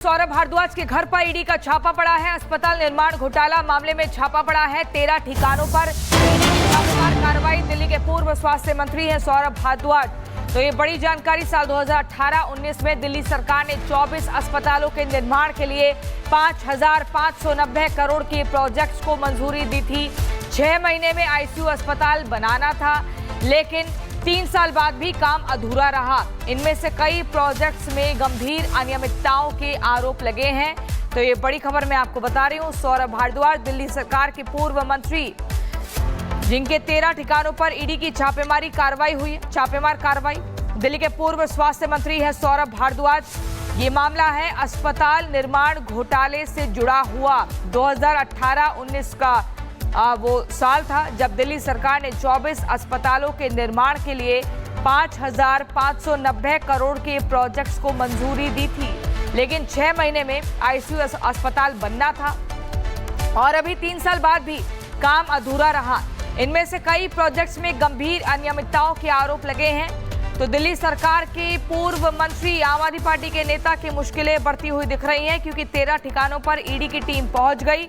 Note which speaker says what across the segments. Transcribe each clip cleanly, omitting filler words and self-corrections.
Speaker 1: सौरभ भारद्वाज के घर पर ईडी का छापा पड़ा है। अस्पताल निर्माण घोटाला मामले में छापा पड़ा है 13 ठिकानों पर। ईडी की छापेमार कार्रवाई। दिल्ली के पूर्व स्वास्थ्य मंत्री हैं सौरभ भारद्वाज। तो ये बड़ी जानकारी। साल 2018-19 में दिल्ली सरकार ने 24 अस्पतालों के निर्माण के लिए 5,590 करोड़ के प्रोजेक्ट्स को मंजूरी दी थी। 6 महीने में आईसीयू अस्पताल बनाना था, लेकिन 3 साल बाद भी काम अधूरा रहा। इनमें से कई प्रोजेक्ट्स में गंभीर अनियमितताओं के आरोप लगे हैं। तो ये बड़ी खबर मैं आपको बता रही हूँ। सौरभ भारद्वाज दिल्ली सरकार के पूर्व मंत्री, जिनके 13 ठिकानों पर ईडी की छापेमार कार्रवाई। दिल्ली के पूर्व स्वास्थ्य मंत्री है सौरभ भारद्वाज। ये मामला है अस्पताल निर्माण घोटाले से जुड़ा हुआ। 2018-19 का वो साल था जब दिल्ली सरकार ने 24 अस्पतालों के निर्माण के लिए 5,590 करोड़ के प्रोजेक्ट्स को मंजूरी दी थी, लेकिन 6 महीने में आईसीयू अस्पताल बनना था और अभी 3 साल बाद भी काम अधूरा रहा। इनमें से कई प्रोजेक्ट्स में गंभीर अनियमितताओं के आरोप लगे हैं। तो दिल्ली सरकार के पूर्व मंत्री, आम आदमी पार्टी के नेता की मुश्किलें बढ़ती हुई दिख रही हैं, क्योंकि 13 ठिकानों पर ईडी की टीम पहुंच गई।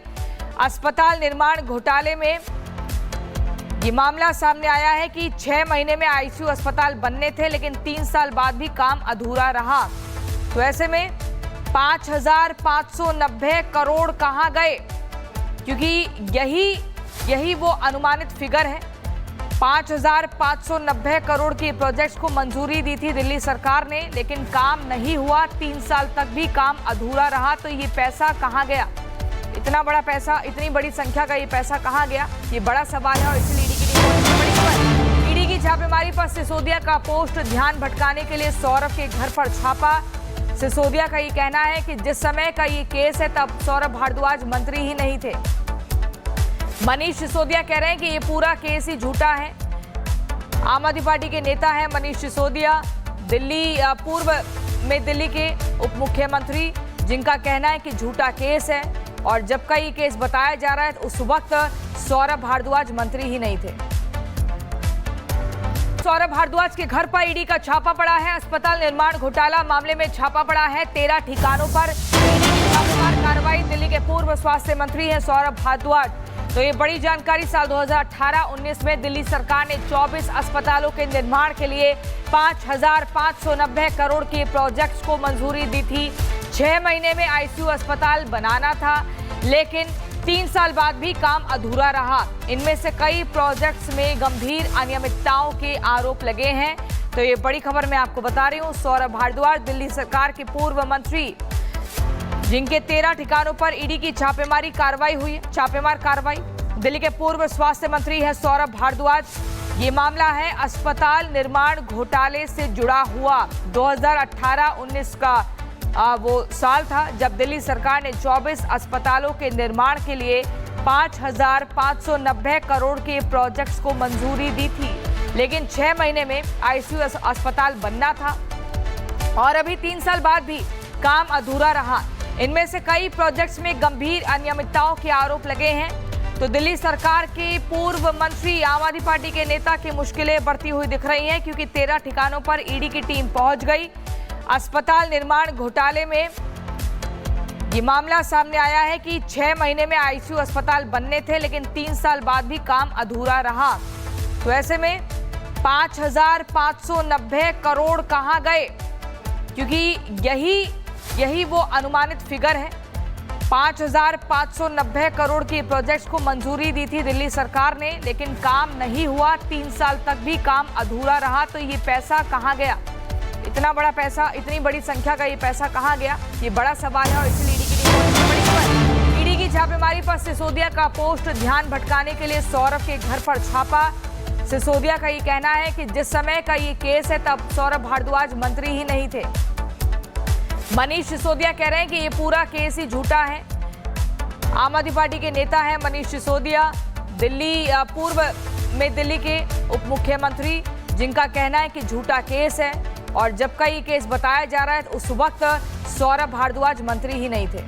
Speaker 1: अस्पताल निर्माण घोटाले में ये मामला सामने आया है कि 6 महीने में आईसीयू अस्पताल बनने थे, लेकिन 3 साल बाद भी काम अधूरा रहा। तो ऐसे में 5,590 करोड़ कहां गए, क्योंकि यही वो अनुमानित फिगर है। 5,590 करोड़ के प्रोजेक्ट्स को मंजूरी दी थी दिल्ली सरकार ने, लेकिन काम नहीं हुआ। 3 साल तक भी काम अधूरा रहा। तो ये पैसा कहां गया? इतना बड़ा पैसा, इतनी बड़ी संख्या का ये पैसा कहां गया, ये बड़ा सवाल है। और इसलिए ईडी की छापेमारी पर सिसोदिया का पोस्ट ध्यान भटकाने के लिए सौरभ के घर पर छापा। सिसोदिया का ये कहना है कि जिस समय का ये केस है तब सौरभ भारद्वाज मंत्री ही नहीं थे। मनीष सिसोदिया कह रहे हैं कि ये पूरा केस ही झूठा है। आम आदमी पार्टी के नेता हैं मनीष सिसोदिया, पूर्व में दिल्ली के उप मुख्यमंत्री, जिनका कहना है कि झूठा केस है और जब का ये केस बताया जा रहा है तो उस वक्त सौरभ भारद्वाज मंत्री ही नहीं थे। सौरभ भारद्वाज के घर पर ईडी का छापा पड़ा है। अस्पताल निर्माण घोटाला मामले में छापा पड़ा है 13 ठिकानों पर। ईडी की छापेमार कार्रवाई। दिल्ली के पूर्व स्वास्थ्य मंत्री हैं सौरभ भारद्वाज। तो ये बड़ी जानकारी। साल 2018-19 में दिल्ली सरकार ने 24 अस्पतालों के निर्माण के लिए 5,590 करोड़ के प्रोजेक्ट्स को मंजूरी दी थी। 6 महीने में आईसीयू अस्पताल बनाना था, लेकिन 3 साल बाद भी काम अधूरा रहा। इनमें से कई प्रोजेक्ट्स में गंभीर अनियमितताओं के आरोप लगे हैं। तो ये बड़ी खबर मैं आपको बता रही हूँ। सौरभ भारद्वाज दिल्ली सरकार के पूर्व मंत्री, जिनके 13 ठिकानों पर ईडी की छापेमार कार्रवाई। दिल्ली के पूर्व स्वास्थ्य मंत्री हैं सौरभ भारद्वाज। ये मामला है अस्पताल निर्माण घोटाले से जुड़ा हुआ। 2018-19 का वो साल था जब दिल्ली सरकार ने 24 अस्पतालों के निर्माण के लिए 5,590 करोड़ के प्रोजेक्ट्स को मंजूरी दी थी, लेकिन 6 महीने में आईसीयू अस्पताल बनना था और अभी 3 साल बाद भी काम अधूरा रहा। इनमें से कई प्रोजेक्ट्स में गंभीर अनियमितताओं के आरोप लगे हैं। तो दिल्ली सरकार के पूर्व मंत्री, आम आदमी पार्टी के नेता की मुश्किलें बढ़ती हुई दिख रही हैं, क्योंकि 13 ठिकानों पर ईडी की टीम पहुंच गई। अस्पताल निर्माण घोटाले में ये मामला सामने आया है कि 6 महीने में आईसीयू अस्पताल बनने थे, लेकिन 3 साल बाद भी काम अधूरा रहा। तो ऐसे में 5,590 करोड़ कहां गए, क्योंकि यही वो अनुमानित फिगर है। 5,590 करोड़ के प्रोजेक्ट्स को मंजूरी दी थी दिल्ली सरकार ने, लेकिन काम नहीं हुआ। 3 साल तक भी काम अधूरा रहा। तो ये पैसा कहां गया? इतना बड़ा पैसा, इतनी बड़ी संख्या का ये पैसा कहां गया, ये बड़ा सवाल है। और इसलिए ईडी की छापेमारी पर सिसोदिया का पोस्ट ध्यान भटकाने के लिए सौरभ के घर पर छापा। सिसोदिया का ये कहना है कि जिस समय का ये केस है तब सौरभ भारद्वाज मंत्री ही नहीं थे। मनीष सिसोदिया कह रहे हैं कि ये पूरा केस ही झूठा है। आम आदमी पार्टी के नेता हैं मनीष सिसोदिया, पूर्व में दिल्ली के उप मुख्यमंत्री, जिनका कहना है कि झूठा केस है और जब का ये केस बताया जा रहा है तो उस वक्त सौरभ भारद्वाज मंत्री ही नहीं थे।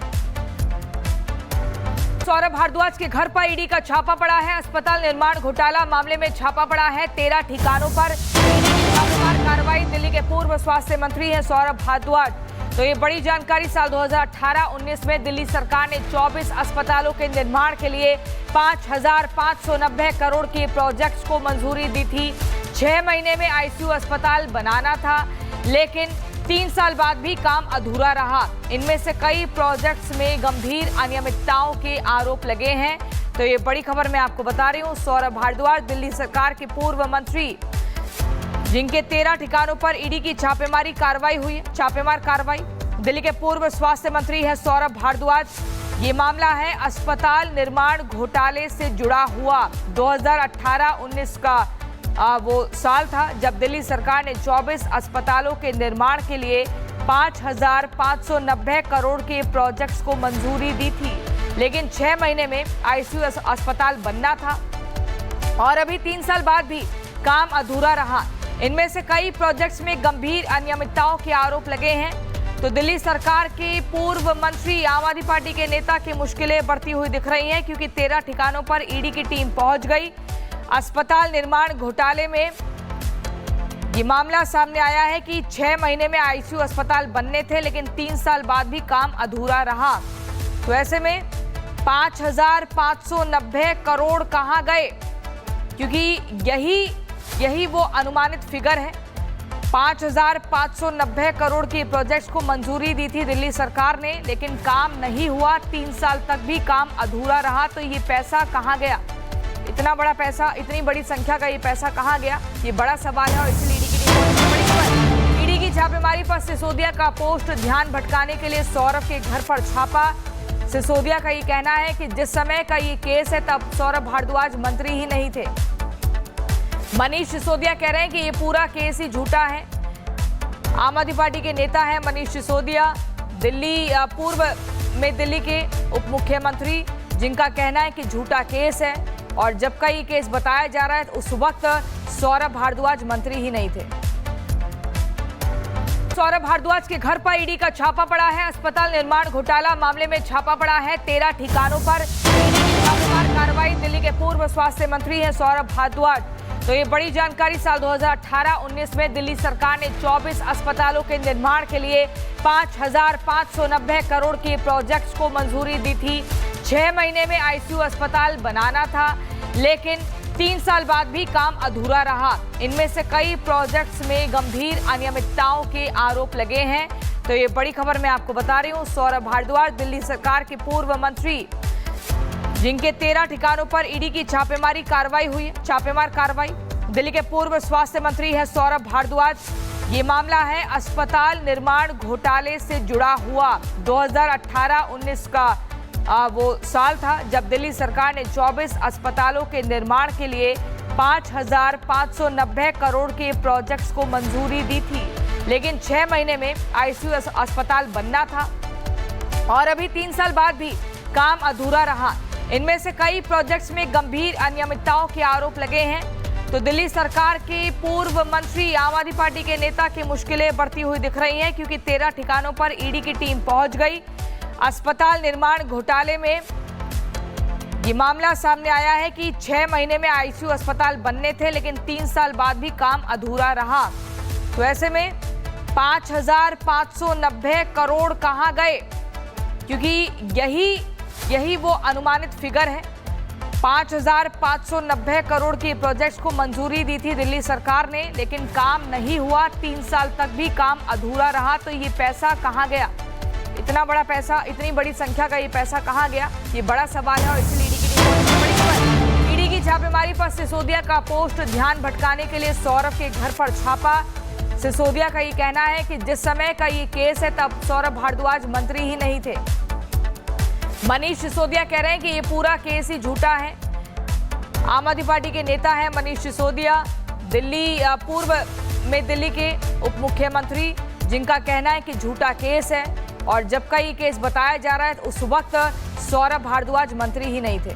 Speaker 1: सौरभ भारद्वाज के घर पर ईडी का छापा पड़ा है। अस्पताल निर्माण घोटाला मामले में छापा पड़ा है 13 ठिकानों पर। ईडी की छापेमार कार्रवाई। दिल्ली के पूर्व स्वास्थ्य मंत्री हैं सौरभ भारद्वाज। तो ये बड़ी जानकारी। साल 2018-19 में दिल्ली सरकार ने 24 अस्पतालों के निर्माण के लिए 5,590 करोड़ के प्रोजेक्ट्स को मंजूरी दी थी। 6 महीने में आईसीयू अस्पताल बनाना था, लेकिन 3 साल बाद भी काम अधूरा रहा। इनमें से कई प्रोजेक्ट्स में गंभीर अनियमितताओं के आरोप लगे हैं। तो ये बड़ी खबर मैं आपको बता रही हूँ। सौरभ भारद्वाज, दिल्ली सरकार के पूर्व मंत्री, जिनके 13 ठिकानों पर ईडी की छापेमार कार्रवाई। दिल्ली के पूर्व स्वास्थ्य मंत्री है सौरभ भारद्वाज। ये मामला है अस्पताल निर्माण घोटाले से जुड़ा हुआ। 2018-19 का वो साल था जब दिल्ली सरकार ने 24 अस्पतालों के निर्माण के लिए 5,590 करोड़ के प्रोजेक्ट्स को मंजूरी दी थी, लेकिन 6 महीने में आईसीयू अस्पताल बनना था और अभी 3 साल बाद भी काम अधूरा रहा। इनमें से कई प्रोजेक्ट्स में गंभीर अनियमितताओं के आरोप लगे हैं। तो दिल्ली सरकार के पूर्व मंत्री, आम आदमी पार्टी के नेता की मुश्किलें बढ़ती हुई दिख रही हैं, क्योंकि 13 ठिकानों पर ईडी की टीम पहुंच गई। अस्पताल निर्माण घोटाले में ये मामला सामने आया है कि 6 महीने में आईसीयू अस्पताल बनने थे, लेकिन 3 साल बाद भी काम अधूरा रहा। तो ऐसे में 5,590 करोड़ कहाँ गए, क्योंकि यही वो अनुमानित फिगर है। 5,590 करोड़ के प्रोजेक्ट्स को मंजूरी दी थी दिल्ली सरकार ने, लेकिन काम नहीं हुआ। 3 साल तक भी काम अधूरा रहा। तो ये पैसा कहाँ गया? इतना बड़ा पैसा, इतनी बड़ी संख्या का ये पैसा कहाँ गया, ये बड़ा सवाल है। और इसलिए ईडी की छापेमारी पर सिसोदिया का पोस्ट ध्यान भटकाने के लिए सौरभ के घर पर छापा। सिसोदिया का ये कहना है कि जिस समय का ये केस है तब सौरभ भारद्वाज मंत्री ही नहीं थे। मनीष सिसोदिया कह रहे हैं कि ये पूरा केस ही झूठा है। आम आदमी पार्टी के नेता हैं मनीष सिसोदिया, पूर्व में दिल्ली के उप मुख्यमंत्री, जिनका कहना है कि झूठा केस है और जब का ये केस बताया जा रहा है तो उस वक्त सौरभ भारद्वाज मंत्री ही नहीं थे। सौरभ भारद्वाज के घर पर ईडी का छापा पड़ा है। अस्पताल निर्माण घोटाला मामले में छापा पड़ा है। 13 ठिकानों पर ईडी की छापेमार कार्रवाई। दिल्ली के पूर्व स्वास्थ्य मंत्री हैं सौरभ भारद्वाज। तो ये बड़ी जानकारी। साल 2018-19 में दिल्ली सरकार ने 24 अस्पतालों के निर्माण के लिए 5,590 करोड़ के प्रोजेक्ट्स को मंजूरी दी थी। 6 महीने में आईसीयू अस्पताल बनाना था, लेकिन 3 साल बाद भी काम अधूरा रहा। इनमें से कई प्रोजेक्ट्स में गंभीर अनियमितताओं के आरोप लगे हैं। तो ये बड़ी खबर मैं आपको बता रही हूँ। सौरभ भारद्वाज, दिल्ली सरकार के पूर्व मंत्री, जिनके 13 ठिकानों पर ईडी की छापेमार कार्रवाई। दिल्ली के पूर्व स्वास्थ्य मंत्री है सौरभ भारद्वाज। ये मामला है अस्पताल निर्माण घोटाले से जुड़ा हुआ। 2018-19 का वो साल था जब दिल्ली सरकार ने 24 अस्पतालों के निर्माण के लिए 5,590 करोड़ के प्रोजेक्ट्स को मंजूरी दी थी, लेकिन 6 महीने में आईसीयू अस्पताल बनना था और अभी 3 साल बाद भी काम अधूरा रहा। इनमें से कई प्रोजेक्ट्स में गंभीर अनियमितताओं के आरोप लगे हैं। तो दिल्ली सरकार के पूर्व मंत्री, आम आदमी पार्टी के नेता की मुश्किलें बढ़ती हुई दिख रही हैं, क्योंकि 13 ठिकानों पर ईडी की टीम पहुंच गई। अस्पताल निर्माण घोटाले में ये मामला सामने आया है कि 6 महीने में आईसीयू अस्पताल बनने थे, लेकिन 3 साल बाद भी काम अधूरा रहा। तो ऐसे में 5,590 करोड़ कहाँ गए, क्योंकि यही वो अनुमानित फिगर है। 5,590 करोड़ के प्रोजेक्ट्स को मंजूरी दी थी दिल्ली सरकार ने, लेकिन काम नहीं हुआ। 3 साल तक भी काम अधूरा रहा। तो ये पैसा कहाँ गया? इतना बड़ा पैसा, इतनी बड़ी संख्या का ये पैसा कहाँ गया, ये बड़ा सवाल है। और इसलिए ईडी की छापेमारी पर सिसोदिया का पोस्ट ध्यान भटकाने के लिए सौरभ के घर पर छापा। सिसोदिया का ये कहना है कि जिस समय का ये केस है तब सौरभ भारद्वाज मंत्री ही नहीं थे। मनीष सिसोदिया कह रहे हैं कि ये पूरा केस ही झूठा है। आम आदमी पार्टी के नेता हैं मनीष सिसोदिया, पूर्व में दिल्ली के उप मुख्यमंत्री, जिनका कहना है कि झूठा केस है और जब का ये केस बताया जा रहा है तो उस वक्त सौरभ भारद्वाज मंत्री ही नहीं थे।